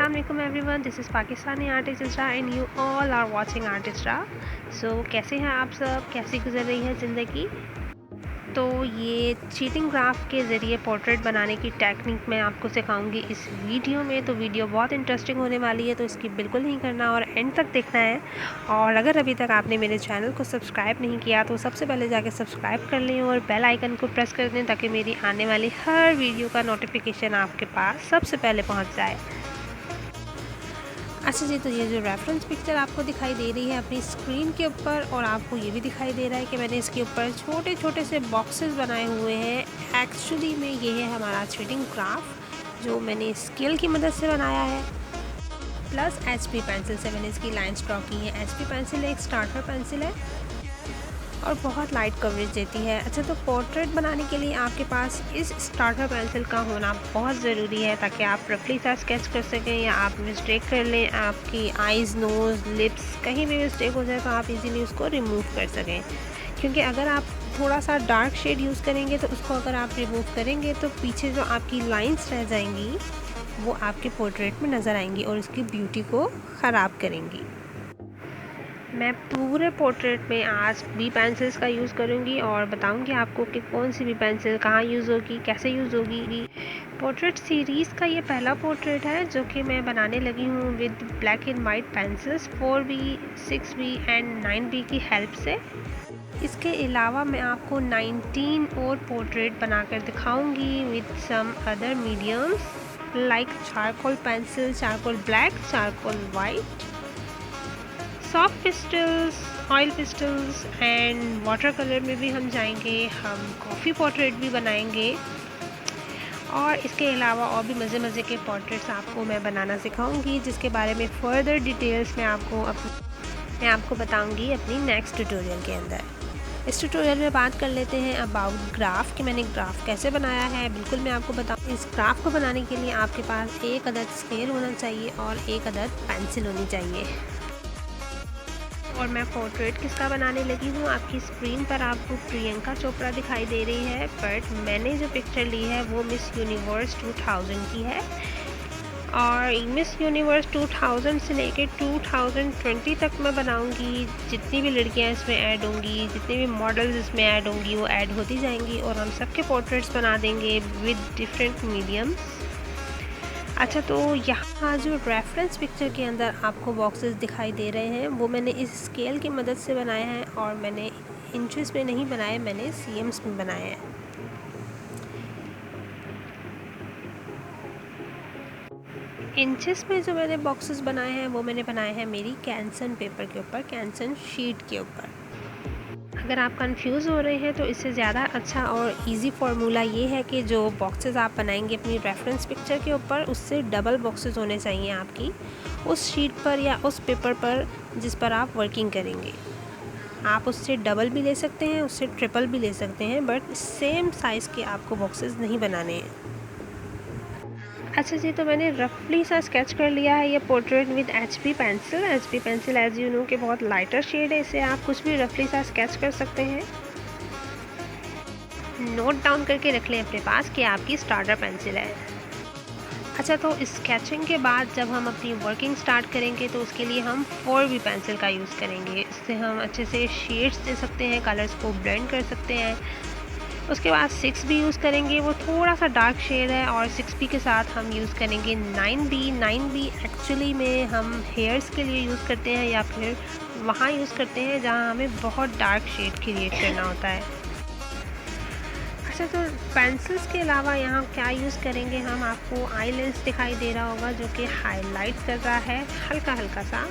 Assalamualaikum everyone, this is Pakistani Artist Isra and you all are watching Artist Isra। कैसे हैं आप सब, कैसी गुजर रही है ज़िंदगी। तो ये चीटिंग ग्राफ के ज़रिए पोर्ट्रेट बनाने की टेक्निक मैं आपको सिखाऊंगी इस वीडियो में। तो वीडियो बहुत इंटरेस्टिंग होने वाली है, तो इसकी बिल्कुल नहीं करना और एंड तक देखना है। और अगर अभी तक आपने मेरे चैनल को सब्सक्राइब नहीं किया तो सबसे पहले जाके सब्सक्राइब कर लें और बेल आइकन को प्रेस कर दें ताकि मेरी आने वाली हर वीडियो का नोटिफिकेशन आपके पास सबसे पहले पहुँच जाए। अच्छा जी, तो ये जो रेफरेंस पिक्चर आपको दिखाई दे रही है अपनी स्क्रीन के ऊपर, और आपको ये भी दिखाई दे रहा है कि मैंने इसके ऊपर छोटे छोटे से बॉक्सेस बनाए हुए हैं। एक्चुअली में ये है हमारा चीटिंग ग्राफ जो मैंने स्केल की मदद से बनाया है, प्लस HP पेंसिल से मैंने इसकी लाइंस ड्रॉ की हैं। HP पेंसिल एक स्टार्टर पेंसिल है और बहुत लाइट कवरेज देती है। अच्छा, तो पोर्ट्रेट बनाने के लिए आपके पास इस स्टार्टर पेंसिल का होना बहुत ज़रूरी है ताकि आप रफली सा स्केच कर सकें, या आप मिस्टेक कर लें, आपकी आइज़, नोज़, लिप्स कहीं भी मिस्टेक हो जाए तो आप इजीली उसको रिमूव कर सकें। क्योंकि अगर आप थोड़ा सा डार्क शेड यूज़ करेंगे तो उसको अगर आप रिमूव करेंगे तो पीछे जो आपकी लाइंस रह जाएंगी वो आपके पोर्ट्रेट में नज़र आएंगी और उसकी ब्यूटी को ख़राब करेंगी। मैं पूरे पोर्ट्रेट में आज बी पेंसिल्स का यूज़ करूँगी और बताऊँगी आपको कि कौन सी बी पेंसिल कहाँ यूज़ होगी, कैसे यूज़ होगी। पोर्ट्रेट सीरीज़ का ये पहला पोर्ट्रेट है जो कि मैं बनाने लगी हूँ with black and white pencils 4B, 6B and 9B की हेल्प से। इसके अलावा मैं आपको 19 और पोर्ट्रेट बनाकर दिखाऊँगी with some other mediums like charcoal pencil, charcoal black, charcoal white, soft pastels, oil pastels and water colour में भी हम जाएंगे। हम कॉफ़ी पोर्ट्रेट भी बनाएंगे और इसके अलावा और भी मज़े मज़े के पोर्ट्रेट्स आपको मैं बनाना सिखाऊंगी, जिसके बारे में फ़र्दर डिटेल्स मैं आपको बताऊंगी अपनी नेक्स्ट ट्यूटोरियल के अंदर। इस ट्यूटोरियल में बात कर लेते हैं अबाउट ग्राफ कि मैंने ग्राफ कैसे बनाया है। बिल्कुल मैं आपको बताऊँ, इस ग्राफ को बनाने के लिए आपके पास एक अदद स्केल होना चाहिए और एक अदद पेंसिल होनी चाहिए। और मैं पोर्ट्रेट किसका बनाने लगी हूँ, आपकी स्क्रीन पर आपको प्रियंका चोपड़ा दिखाई दे रही है, बट मैंने जो पिक्चर ली है वो मिस यूनिवर्स 2000 की है। और मिस यूनिवर्स 2000 से लेकर 2020 तक मैं बनाऊंगी। जितनी भी लड़कियां इसमें ऐड होंगी, जितनी भी मॉडल्स इसमें ऐड होंगी वो ऐड होती जाएंगी और हम सबके पोर्ट्रेट्स बना देंगे विद डिफरेंट मीडियम्स। अच्छा, तो यहाँ जो रेफरेंस पिक्चर के अंदर आपको बॉक्सेस दिखाई दे रहे हैं वो मैंने इस स्केल की मदद से बनाए हैं और मैंने इंचेस में नहीं बनाए, मैंने CMs में बनाए हैं। इंचेस में जो मैंने बॉक्सेस बनाए हैं वो मैंने बनाए हैं मेरी कैंसन पेपर के ऊपर, कैंसन शीट के ऊपर। अगर आप कंफ्यूज हो रहे हैं तो इससे ज़्यादा अच्छा और इजी फार्मूला ये है कि जो बॉक्सेस आप बनाएंगे अपनी रेफरेंस पिक्चर के ऊपर, उससे डबल बॉक्सेस होने चाहिए आपकी उस शीट पर या उस पेपर पर जिस पर आप वर्किंग करेंगे। आप उससे डबल भी ले सकते हैं, उससे ट्रिपल भी ले सकते हैं, बट सेम साइज़ के आपको बॉक्सेस नहीं बनाने हैं। अच्छा जी, तो मैंने रफली सा स्केच कर लिया है ये portrait with HP pencil. HP pencil as you know कि बहुत लाइटर शेड है, इससे आप कुछ भी रफली सा स्केच कर सकते हैं। नोट डाउन करके रख लें अपने पास कि आपकी स्टार्टर पेंसिल है। अच्छा, तो स्केचिंग के बाद जब हम अपनी वर्किंग स्टार्ट करेंगे तो उसके लिए हम 4B पेंसिल का यूज़ करेंगे। इससे हम अच्छे से शेड्स दे सकते हैं, कलर्स को ब्लेंड कर सकते हैं। उसके बाद 6B यूज़ करेंगे, वो थोड़ा सा डार्क शेड है, और 6B के साथ हम यूज़ करेंगे 9B। 9B एक्चुअली में हम हेयर्स के लिए यूज़ करते हैं या फिर वहाँ यूज़ करते हैं जहाँ हमें बहुत डार्क शेड क्रिएट करना होता है। अच्छा, तो पेंसिल्स के अलावा यहाँ क्या यूज़ करेंगे हम, आपको आई लेंस दिखाई दे रहा होगा जो कि हाईलाइट कर रहा है हल्का हल्का सा।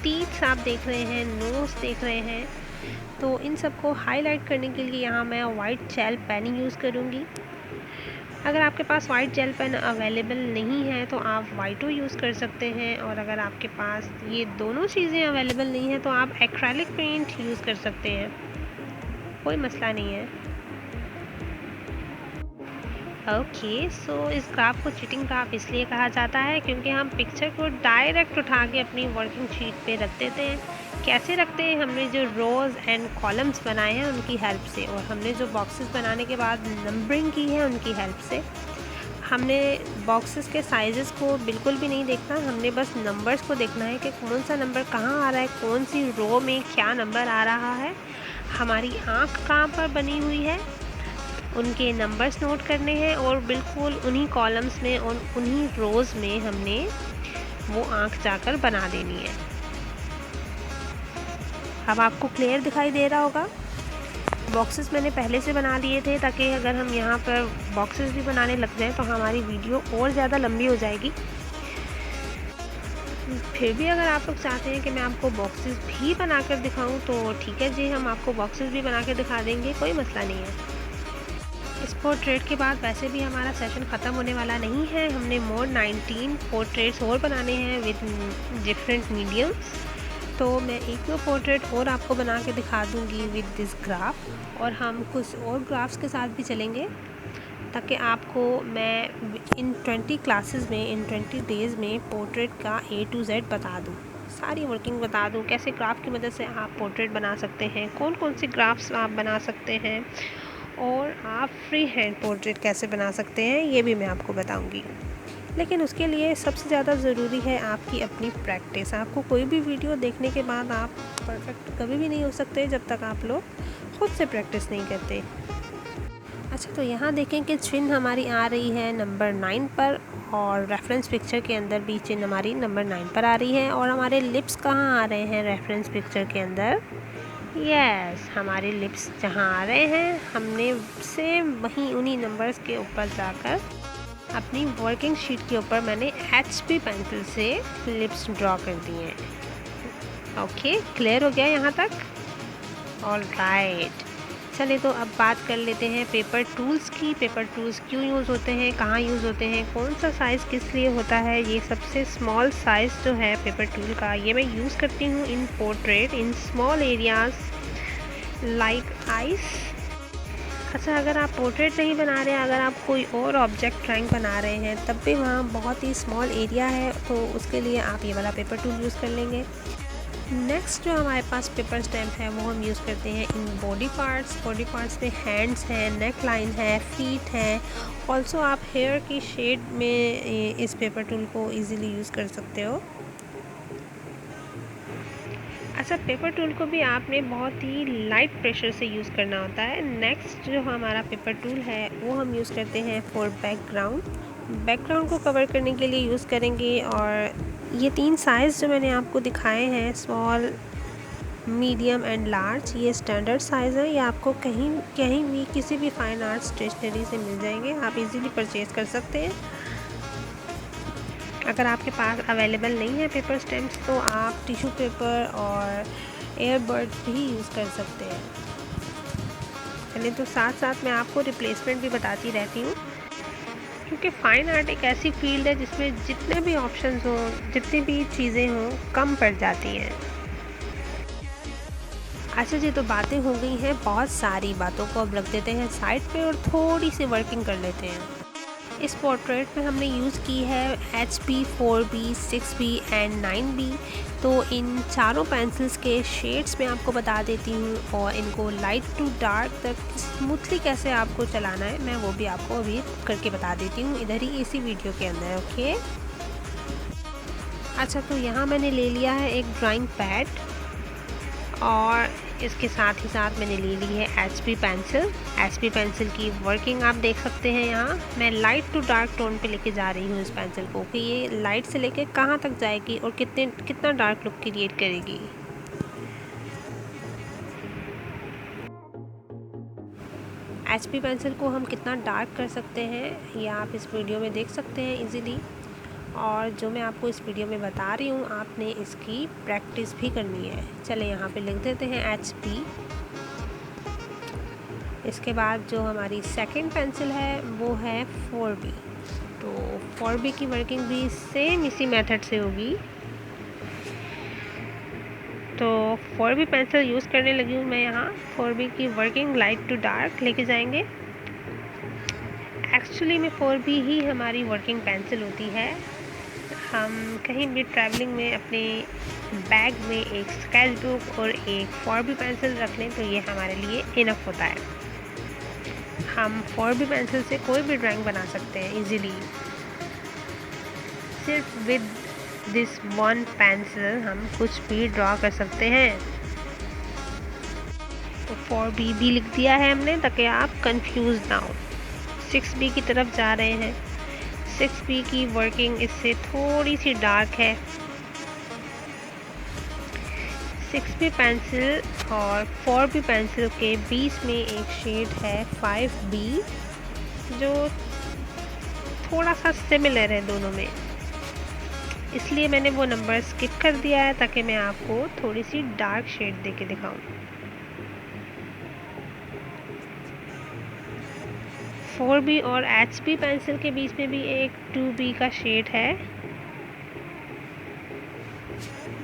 टीथ्स आप देख रहे हैं, नोज़ देख रहे हैं, तो इन सबको हाईलाइट करने के लिए यहाँ मैं वाइट जेल पेन यूज़ करूँगी। अगर आपके पास वाइट जेल पेन अवेलेबल नहीं है तो आप वाइटो यूज़ कर सकते हैं, और अगर आपके पास ये दोनों चीज़ें अवेलेबल नहीं है तो आप एक्रेलिक पेंट यूज़ कर सकते हैं, कोई मसला नहीं है। ओके, सो इस ग्राफ को चीटिंग ग्राफ इसलिए कहा जाता है क्योंकि हम पिक्चर को डायरेक्ट उठा के अपनी वर्किंग शीट पे रख देते हैं। कैसे रखते हैं, हमने जो रोज़ एंड कॉलम्स बनाए हैं उनकी हेल्प से, और हमने जो बॉक्सेस बनाने के बाद नंबरिंग की है उनकी हेल्प से। हमने बॉक्सेस के साइज़ेस को बिल्कुल भी नहीं देखना, हमने बस नंबर्स को देखना है कि कौन सा नंबर कहाँ आ रहा है, कौन सी रो में क्या नंबर आ रहा है, हमारी आँख कहाँ पर बनी हुई है, उनके नंबर्स नोट करने हैं और बिल्कुल उन्हीं कॉलम्स में और उन्हीं रोज़ में हमने वो आँख जाकर बना देनी है। अब आपको क्लियर दिखाई दे रहा होगा। बॉक्सेस मैंने पहले से बना लिए थे ताकि अगर हम यहाँ पर बॉक्सेस भी बनाने लग जाएं तो हमारी वीडियो और ज़्यादा लंबी हो जाएगी। फिर भी अगर आप लोग चाहते हैं कि मैं आपको बॉक्सेस भी बनाकर दिखाऊं तो ठीक है जी, हम आपको बॉक्सेस भी बना कर दिखा देंगे, कोई मसला नहीं है। इस पोर्ट्रेट के बाद वैसे भी हमारा सेशन ख़त्म होने वाला नहीं है, हमने मोर 19 पोर्ट्रेट्स और बनाने हैं विद डिफरेंट मीडियम्स। तो मैं एक दो पोर्ट्रेट और आपको बना के दिखा दूंगी विद दिस ग्राफ, और हम कुछ और ग्राफ्स के साथ भी चलेंगे ताकि आपको मैं इन 20 क्लासेस में, इन 20 डेज़ में पोर्ट्रेट का A to Z बता दूं, सारी वर्किंग बता दूं, कैसे ग्राफ की मदद से आप पोर्ट्रेट बना सकते हैं, कौन कौन से ग्राफ्स आप बना सकते हैं और आप फ्री हैंड पोर्ट्रेट कैसे बना सकते हैं, ये भी मैं आपको बताऊँगी। लेकिन उसके लिए सबसे ज़्यादा ज़रूरी है आपकी अपनी प्रैक्टिस। आपको कोई भी वीडियो देखने के बाद आप परफेक्ट कभी भी नहीं हो सकते जब तक आप लोग खुद से प्रैक्टिस नहीं करते। अच्छा, तो यहाँ देखें कि चिन्ह हमारी आ रही है नंबर 9 पर और रेफरेंस पिक्चर के अंदर भी चिन्ह हमारी नंबर 9 पर आ रही है। और हमारे लिप्स कहाँ आ रहे हैं रेफरेंस पिक्चर के अंदर? यस, हमारे लिप्स जहाँ आ रहे हैं हमने सेम वहीं उन्हीं नंबर्स के ऊपर जाकर अपनी वर्किंग शीट के ऊपर मैंने HB पेंसिल से लिप्स ड्रॉ कर दिए हैं। ओके, क्लियर हो गया यहाँ तक? ऑल राइट, चलिए तो अब बात कर लेते हैं पेपर टूल्स की। पेपर टूल्स क्यों यूज़ होते हैं, कहाँ यूज़ होते हैं, कौन सा साइज़ किस लिए होता है। ये सबसे स्मॉल साइज़ जो है पेपर टूल का, ये मैं यूज़ करती हूँ in portrait, in small areas like eyes. अच्छा, अगर आप पोर्ट्रेट नहीं बना रहे हैं, अगर आप कोई और ऑब्जेक्ट ड्राइंग बना रहे हैं तब भी वहाँ बहुत ही स्मॉल एरिया है, तो उसके लिए आप ये वाला पेपर टूल यूज़ कर लेंगे। नेक्स्ट जो हमारे पास पेपर स्टैम्प है वो हम यूज़ करते हैं in body parts. Body parts में हैंड्स हैं, नेक लाइन है, फीट है। ऑल्सो आप हेयर की शेड में इस पेपर टूल को ईज़िली यूज़ कर सकते हो। अच्छा, पेपर टूल को भी आपने बहुत ही लाइट प्रेशर से यूज़ करना होता है। नेक्स्ट जो हमारा पेपर टूल है वो हम यूज़ करते हैं फॉर बैकग्राउंड। बैकग्राउंड को कवर करने के लिए यूज़ करेंगे। और ये 3 साइज़ जो मैंने आपको दिखाए हैं, स्मॉल, मीडियम एंड लार्ज, ये स्टैंडर्ड साइज़ है। ये आपको कहीं भी किसी भी फाइन आर्ट स्टेशनरी से मिल जाएंगे, आप इजीली परचेज़ कर सकते हैं। अगर आपके पास अवेलेबल नहीं है पेपर स्टैम्प्स तो आप टिश्यू पेपर और एयरबड भी यूज़ कर सकते हैं। चलिए, तो साथ साथ मैं आपको रिप्लेसमेंट भी बताती रहती हूँ, क्योंकि फ़ाइन आर्ट एक ऐसी फील्ड है जिसमें जितने भी ऑप्शंस हों, जितनी भी चीज़ें हों, कम पड़ जाती हैं। अच्छा जी, तो बातें हो गई हैं बहुत सारी, बातों को अब रख देते हैं साइड पे और थोड़ी सी वर्किंग कर लेते हैं। इस पोर्ट्रेट में हमने यूज़ की है HB, 4B, 6B and 9B। तो इन चारों पेंसिल्स के शेड्स मैं आपको बता देती हूँ और इनको लाइट टू डार्क तक स्मूथली कैसे आपको चलाना है मैं वो भी आपको अभी करके बता देती हूँ इधर ही इसी वीडियो के अंदर। ओके, अच्छा, तो यहाँ मैंने ले लिया है एक ड्राइंग पैड और इसके साथ ही साथ मैंने ले ली है HB पेंसिल। HB पेंसिल की वर्किंग आप देख सकते हैं। यहाँ मैं लाइट टू डार्क टोन पे लेके जा रही हूँ इस पेंसिल को कि ये लाइट से लेके कहाँ तक जाएगी और कितना डार्क लुक क्रिएट करेगी। HB पेंसिल को हम कितना डार्क कर सकते हैं ये आप इस वीडियो में देख सकते हैं इजीली। और जो मैं आपको इस वीडियो में बता रही हूँ आपने इसकी प्रैक्टिस भी करनी है। चले यहाँ पे लिख देते हैं HB। इसके बाद जो हमारी सेकंड पेंसिल है वो है 4B। तो 4B की वर्किंग भी सेम इसी मेथड से होगी। तो 4B पेंसिल यूज़ करने लगी हूँ मैं यहाँ। 4B की वर्किंग लाइट टू डार्क लेके जाएंगे। एक्चुअली में 4B ही हमारी वर्किंग पेंसिल होती है। हम कहीं भी ट्रैवलिंग में अपने बैग में एक स्केच बुक और एक 4B पेंसिल रख लें तो ये हमारे लिए इनफ होता है। हम 4B पेंसिल से कोई भी ड्राइंग बना सकते हैं इजीली। सिर्फ विद दिस वन पेंसिल हम कुछ भी ड्रॉ कर सकते हैं। तो 4B भी लिख दिया है हमने ताकि आप कंफ्यूज ना हो। 6B की तरफ जा रहे हैं। 6B की वर्किंग इससे थोड़ी सी डार्क है। 6B पेंसिल और 4B पेंसिल के बीच में एक शेड है 5B, जो थोड़ा सा सिमिलर है दोनों में, इसलिए मैंने वो नंबर स्किप कर दिया है ताकि मैं आपको थोड़ी सी डार्क शेड दे के दिखाऊं। 4B और HB पेंसिल के बीच में भी एक 2B का शेड है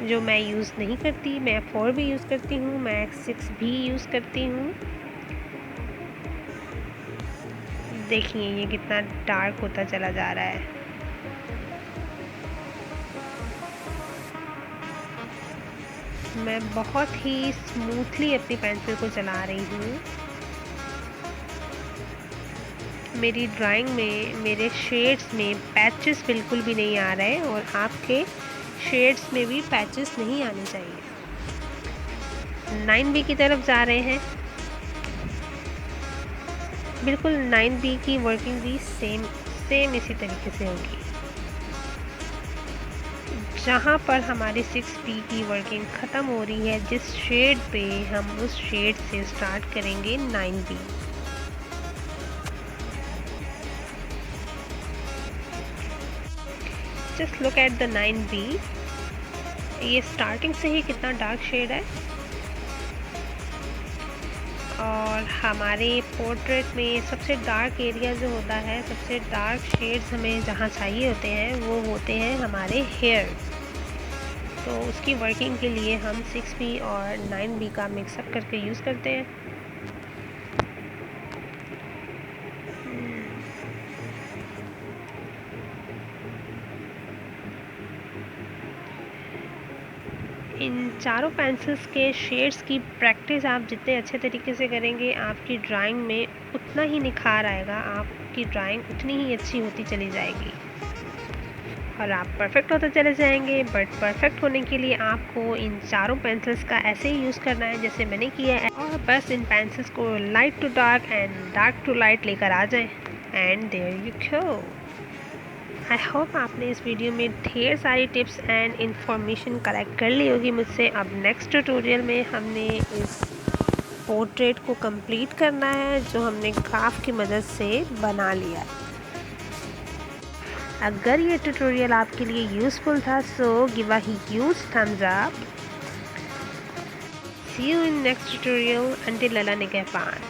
जो मैं यूज़ नहीं करती। मैं 4B यूज़ करती हूँ, मैं 6B यूज़ करती हूँ। देखिए ये कितना डार्क होता चला जा रहा है। मैं बहुत ही स्मूथली अपनी पेंसिल को चला रही हूँ। मेरी ड्राइंग में, मेरे शेड्स में पैचेस बिल्कुल भी नहीं आ रहे और आपके शेड्स में भी पैचेस नहीं आने चाहिए। 9B की तरफ जा रहे हैं। बिल्कुल 9B की वर्किंग भी सेम इसी तरीके से होगी। जहाँ पर हमारी 6B की वर्किंग ख़त्म हो रही है, जिस शेड पे हम उस शेड से स्टार्ट करेंगे 9B। Just look at the 9B। ये स्टार्टिंग से ही कितना डार्क शेड है और हमारे पोर्ट्रेट में सबसे डार्क एरिया जो होता है, सबसे डार्क शेड्स हमें जहाँ चाहिए होते हैं वो होते हैं हमारे हेयर। तो उसकी वर्किंग के लिए हम 6B और 9B का मिक्सअप करके यूज़ करते हैं। इन चारों पेंसिल्स के शेड्स की प्रैक्टिस आप जितने अच्छे तरीके से करेंगे, आपकी ड्राइंग में उतना ही निखार आएगा, आपकी ड्राइंग उतनी ही अच्छी होती चली जाएगी और आप परफेक्ट होते चले जाएंगे। बट परफेक्ट होने के लिए आपको इन चारों पेंसिल्स का ऐसे ही यूज़ करना है जैसे मैंने किया है, और बस इन पेंसिल्स को light to dark and dark to light लेकर आ जाएं। And there you go. I hope आपने इस वीडियो में ढेर सारी टिप्स एंड इंफॉर्मेशन कलेक्ट कर ली होगी मुझसे। अब नेक्स्ट ट्यूटोरियल में हमने इस पोर्ट्रेट को कंप्लीट करना है जो हमने ग्राफ की मदद से बना लिया है। अगर ये ट्यूटोरियल आपके लिए यूज़फुल था so give a huge thumbs up. See you in next tutorial. Until अल्लाह निगहबान।